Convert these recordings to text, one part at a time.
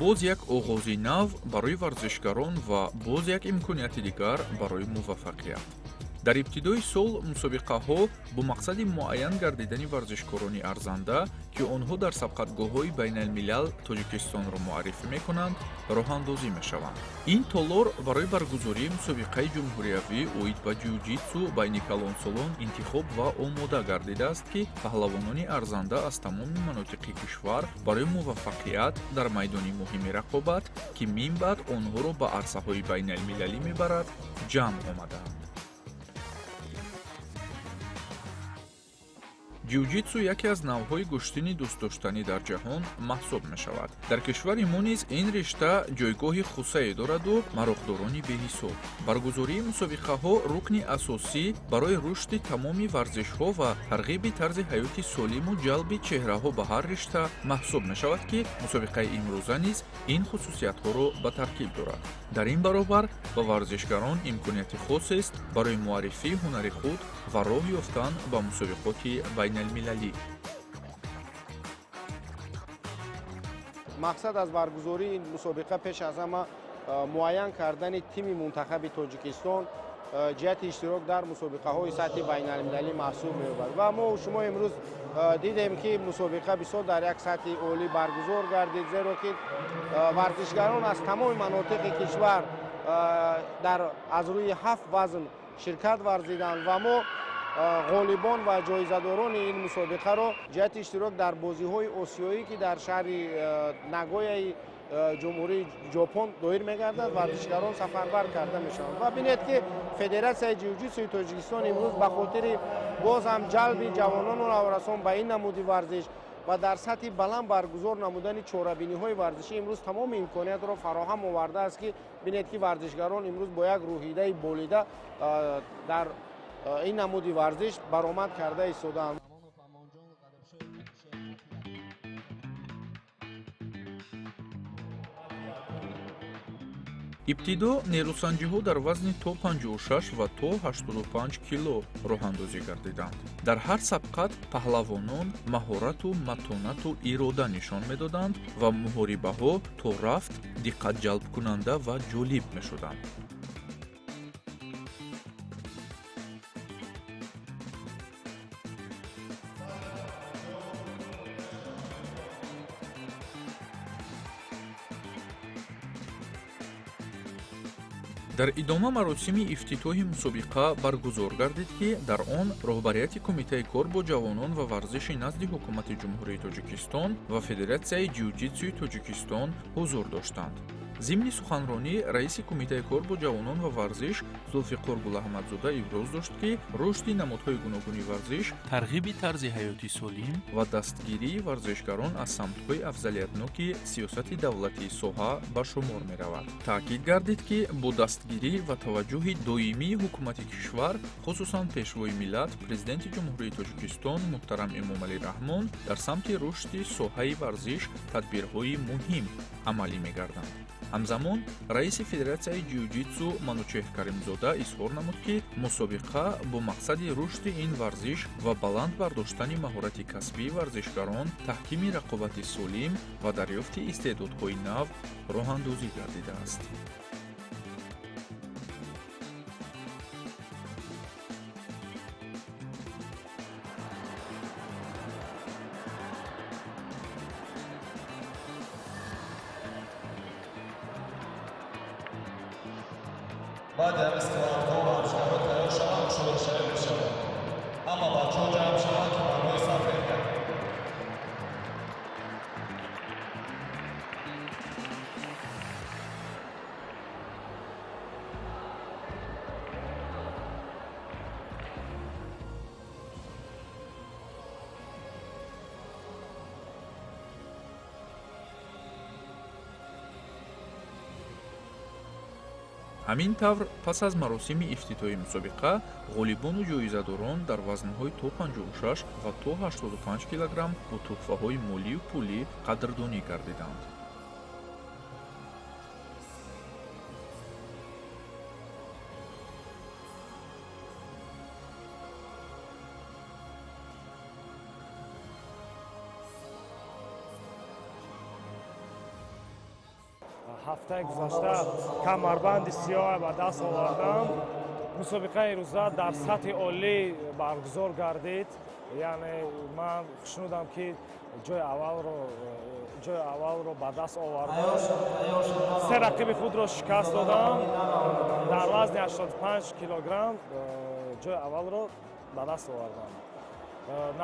боз як оғози нав барои варзишгарон ва боз як имконияти дигар барои муваффақият. дар ибтидои сол мусобиқаҳо бо мақсади муайян гардидани варзишкорони арзанда ки онҳо дар сабқатгоҳҳои байналмилал тоҷикистонро муаррифӣ мекунанд роҳандозӣ мешаванд. ин толор барои баргузории мусобиқаи ҷумҳуриявӣ оид ба ҷиу-ҷитсу байни калонсолон интихоб ва омода гардидааст ки паҳлавонони арзанда аз тамоми манотиқи кишвар барои муваффақият дар майдони муҳими рақобат ки минбаъд онҳоро ба арсаҳои байналмилалӣ мебарад ҷамъ омадаанд. ҷиу-ҷитсу яке аз навъҳои гӯштини дӯстдоштанӣ дар ҷаҳон маҳсуб мешавад. дар кишвари мо низ ин ришта ҷойгоҳи хусае дораду мароғдорони беҳисоб. баргузории мусобиқаҳо рукни асосӣ барои рушди тамоми варзишҳо ва тарғиби тарзи ҳаёти солиму ҷалби чеҳраҳо ба ҳар ришта маҳсуб мешавад ки мусобиқаи имрӯза низ ин хусусиятҳоро ба таркиб дорад. дар ин баробар ба варзишгарон имконияти хосест барои муаррифии ҳунари худ ва роҳ ёфтан ба мусобиқоти байналмилалӣ. мақсад аз баргузории ин мусобиқа пеш аз ҳама муайян кардани тими мунтахаби тоҷикистон ҷиҳати иштирок дар мусобиқаҳои сатҳи байналмилалӣ маҳсуб меёбад ва мо шумо имрӯз дидем ки мусобиқа бисёр дар як сатҳи олӣ баргузор гардид, зеро ки варзишгарон аз тамоми манотиқи кишвар аз рӯи 7 вазн ширкат варзиданд ва мо ғолибон ва ҷоизадорони ин мусобиқаро ҷиҳати иштирок дар бозиҳои осиёӣ ки дар шаҳри нагояи ҷумҳурии ҷопон доир мегардад варзишгарон сафарбар карда мешаванд ва бинед ки федератсияи ҷиу-ҷитсуи тоҷикистон имрӯз ба хотири боз ҳам ҷалби ҷавонону наврасон ба ин намуди варзиш ва дар сатҳи баланд баргузор намудани чорабиниҳои варзишӣ имрӯз тамоми имкониятро фароҳам овардааст ки бинед ки варзишгарон имрӯз бо як рӯҳидаи болида дар ин намуди варзиш баромад карда истодаанд. ибтидо нерӯсанҷиҳо дар вазни то 56 ва то 85 кило роҳандозӣ гардиданд. дар ҳар сабқат паҳлавонон маҳорату матонату ирода нишон медоданд ва муҳорибаҳо то рафт диққатҷалбкунанда ва ҷолиб мешуданд. дар идома маросими ифтитоҳи мусобиқа баргузор гардид ки дар он роҳбарияти кумитаи кор бо ҷавонон ва варзиши назди ҳукумати ҷумҳурии тоҷикистон ва федератсияи ҷиу-ҷитсуи тоҷикистон ҳузур доштанд. зимни суханронӣ раиси кумитаи кор бо ҷавонон ва варзиш зулфиқор гулаҳмадзода иброз дошт ки рушди намудҳои гуногуни варзиш тарғиби тарзи ҳаёти солим ва дастгирии варзишгарон аз самтҳои афзалиятноки сиёсати давлатии соҳа ба шумор меравад. таъкид гардид ки бо дастгирӣ ва таваҷҷӯҳи доимии ҳукумати кишвар хусусан пешвои миллат президенти ҷумҳурии тоҷикистон муҳтарам эмомалӣ раҳмон дар самти рушди соҳаи варзиш тадбирҳои муҳим амалӣ мегарданд. ҳамзамон раиси федератсияи ҷиу-ҷитсу манучеҳ каримзода изҳор намуд ки мусобиқа бо мақсади рушди ин варзиш ва баланд бардоштани маҳорати касбии варзишгарон таҳкими рақобати солим ва дарёфти истеъдодҳои нав роҳандозӣ гардидааст. بعد از کارها و ابزارات تلاش هم شروع می‌شود. اما بچه‌ها جمع شدن که برای سفر کرد. ҳамин тавр пас аз маросими ифтитоҳи мусобиқа ғолибону ҷоизадорон дар вазнҳои то 56 ва то 85 килограмм бо тӯҳфаҳои молию пулӣ қадрдонӣ гардиданд. ҳафтаи гузашта камарбанди сиёҳ ба даст овардам. мусобиқаи рӯза дар сатҳи олӣ баргузор гардид. яъне ман хушнудам ки ҷои аввалро ба даст овардам. се рақиби худро шикаст додам. дар вазни 85 килограмм ҷои аввалро ба даст овардам.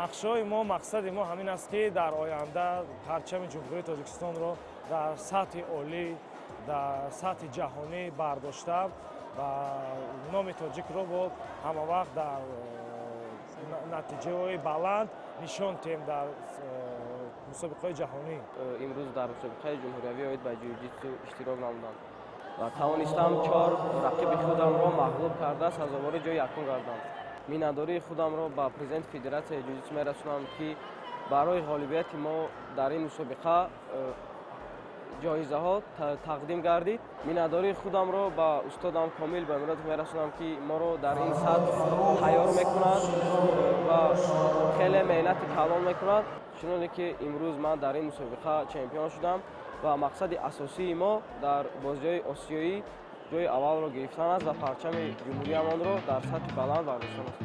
нақшаҳои мо, мақсади мо ҳамин аст ки дар оянда парчами ҷумҳурии Тоҷикистонро дар сатҳи олӣ, дар сатҳи ҷаҳонӣ бардошта ва номи тоҷикро бо ҳамавақт дар натиҷаҳои баланд нишон диҳем дар мусобиқаҳои ҷаҳонӣ. имрӯз дар мусобиқаи ҷумҳуриявӣ оид ба ҷиу-ҷитсу иштирок намудам ва тавонистам 4 рақиби худамро мағлуб карда сазовори ҷои якум гардам. миннатдории худамро ба президенти федератсияи ҷиу-ҷитсу мерасонам ки барои ғолибияти мо дар ин мусобиқа ҷоизаҳо тақдим гардид. миннатдории худамро ба устодам Комил Баймуратов мерасонам ки моро дар ин сатҳ тайёр мекунад ва хеле меҳнати калон мекунад, чуноне ки имрӯз ман дар ин мусобиқа чемпион шудам ва мақсади асосии мо дар бозиҳои осиёӣ ҷои аввалро гирифтан аст ва парчами ҷумҳуриямонро дар сатҳи баланд бардоштан аст.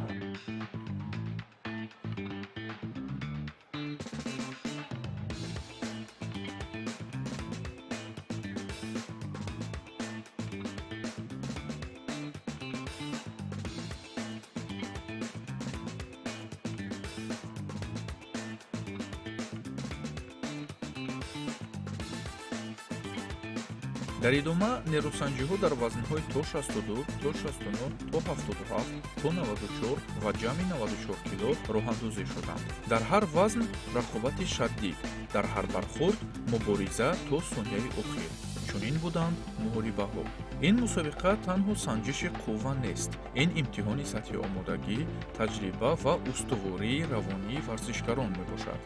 дар идома нерӯсанҷиҳо дар вазнҳои то 62, то 69, то 77, то 94 ва ҷамъи 94 кило роҳандузӣ шуданд. дар ҳар вазн рақобати шаддид, дар ҳар бархӯрд мубориза то сонияи охир. чунин буданд муҳорибаҳо. ин мусобиқа танҳо санҷиши қувва нест. ин имтиҳони сатҳи омодагӣ, таҷриба ва устувории равонии варзишгарон мебошад.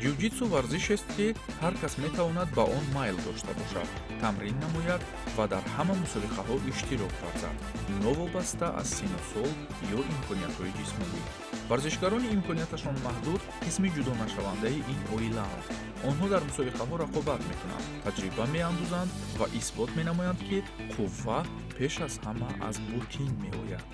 ҷиу-ҷитсу варзишест ки ҳар кас метавонад ба он майл дошта бошад, тамрин намояд ва дар ҳама мусобиқаҳо иштирок варзад, новобаста аз сину сол ё имкониятҳои ҷисмонӣ. варзишгарони имконияташон маҳдуд қисми ҷудонашавандаи ин оилаанд. онҳо дар мусобиқаҳо рақобат мекунанд, таҷриба меандӯзанд ва исбот менамоянд ки қувва пеш аз ҳама аз бутин меояд.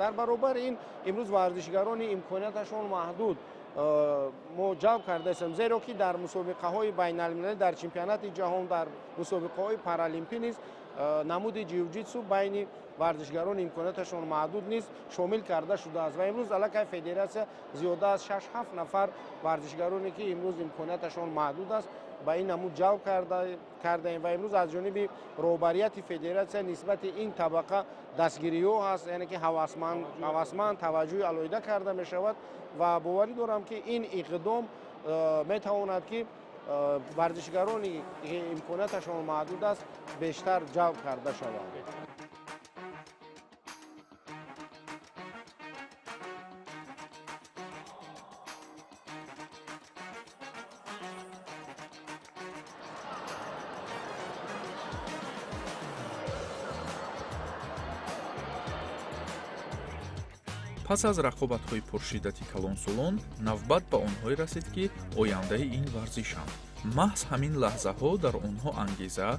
дар баробар ин имрӯз варзишгарони имконияташон маҳдуд мо ҷалб карда ҳастем, зеро ки дар мусобиқаҳои байналмилалӣ, дар чемпионати ҷаҳон, дар мусобиқаҳои паралимпӣ низ намуди ҷиу-ҷитсу байни варзишгарони имконияташон маҳдуд низ шомил карда шудааст ва имрӯз аллакай федератсия зиёда аз 6-7 нафар варзишгароне ки имрӯз имконияташон маҳдуд аст ба ин намуд ҷалб кардаем ва имрӯз аз ҷониби роҳбарияти федератсия нисбати ин табақа дастгириҳо ҳаст, яъне ки ҳавасманд таваҷҷӯҳи алоҳида карда мешавад ва боварӣ дорам ки ин иқдом метавонад ки варзишгарони имконияташон маҳдуд аст бештар ҷалб карда шаванд. пас аз рақобатҳои пуршиддати калонсолон навбат ба онҳое расид ки ояндаи ин варзишанд. маҳз ҳамин лаҳзаҳо дар онҳо ангеза,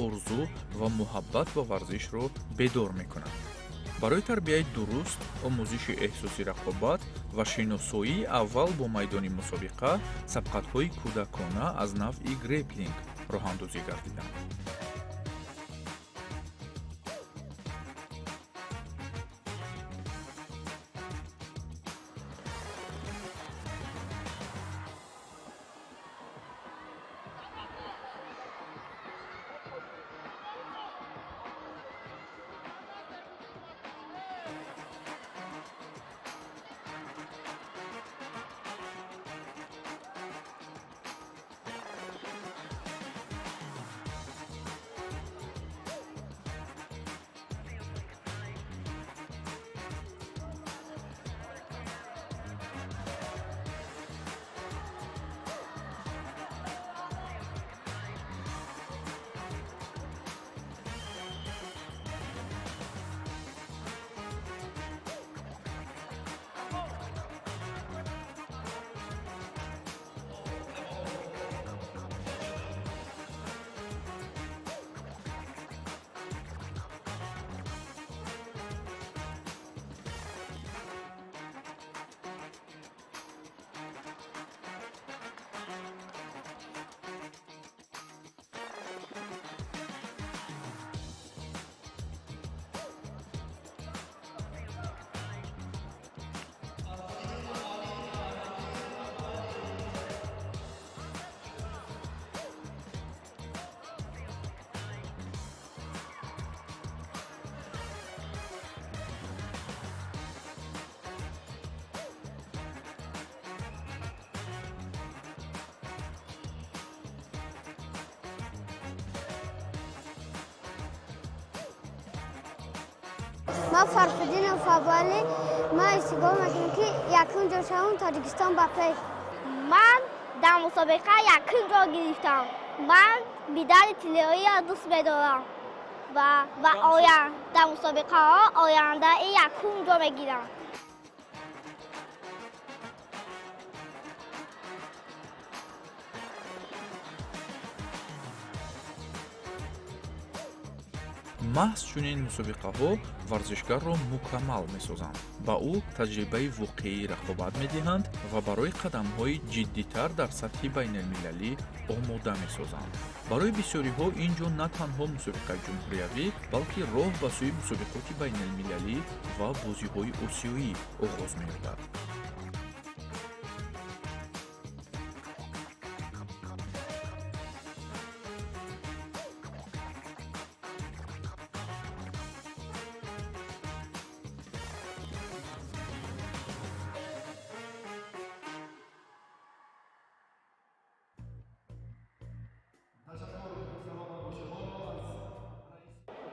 орзу ва муҳаббат ба варзишро бедор мекунанд. барои тарбияи дуруст, омӯзиши эҳсоси рақобат ва шиносоии аввал бо майдони мусобиқа сабқатҳои кӯдакона аз навъи греплинг роҳандозӣ гардиданд. ما فرفدین فابالی ما استقام میکنیم که یکم جا شوم تاجیکستان بپی. من در مسابقه یکم جا گرفتم. من بیدار تلیایی دوست بدارم و در مسابقه ها آینده یکم جا میگیرم. маҳз чунин мусобиқаҳо варзишгарро мукаммал месозанд, ба ӯ таҷрибаи воқеӣ рақобат медиҳанд ва барои қадамҳои ҷиддитар дар сатҳи байналмилалӣ омода месозанд. барои бисёриҳо ин ҷо на танҳо мусобиқаи ҷумҳуриявӣ, балки роҳ ба сӯи мусобиқоти байналмилалӣ ва бозиҳои осиёӣ оғоз меёбад.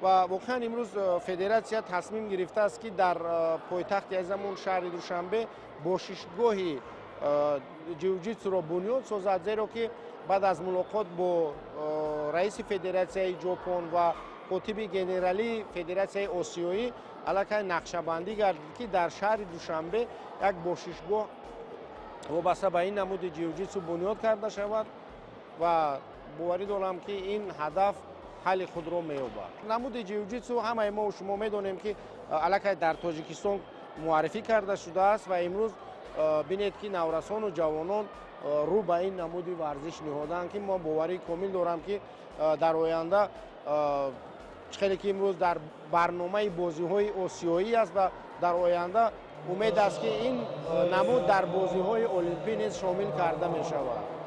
و واقعا امروز فدراسیا تصمیم گرفته است که در پایتخت ازمون شهر دوشنبه باشگاهی جیوجیتسو را بنیاد سازد، زیرا که بعد از ملاقات با رئیس فدراسیای ژاپن و کاتب گنرالی فدراسیای آسیایی علاقه نقشه‌بندی گردید که در شهر دوشنبه یک باشگاه وابسته به این نمود جیوجیتسو بنیاد کرده شود و باوری دارم که این هدف حل خود را می‌یابد. نمود جیوجیتسو همه ما و شما می‌دانیم که علاقه در تاجیکستان معرفی کرده شده است و امروز بینید که نورسان و جوانان رو به این نمود ورزش نهادند که ما باوری کامل دارم که در آینده خیلی که امروز در برنامه بازی‌های آسیایی است و در آینده امید است که این نمود در بازی‌های المپیک نیز شامل کرده می‌شود.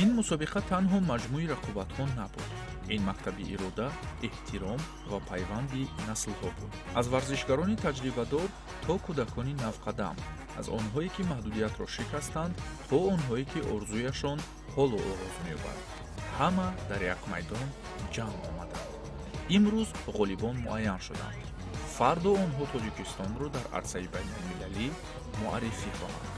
ин мусобиқа танҳо маҷмӯи рақобатҳо набуд. ин мактаби ирода, эҳтиром ва пайванди наслҳо буд. аз варзишгарони таҷрибадор то кӯдакони навқадам, аз онҳое ки маҳдудиятро шикастанд то онҳое ки орзуяшон ҳоло оғоз меёбад. ҳама дар як майдон ҷамъ омаданд. имрӯз ғолибон муайян шуданд. фардо онҳо тоҷикистонро дар арсаи байналмилалӣ муаррифӣ хоҳанд.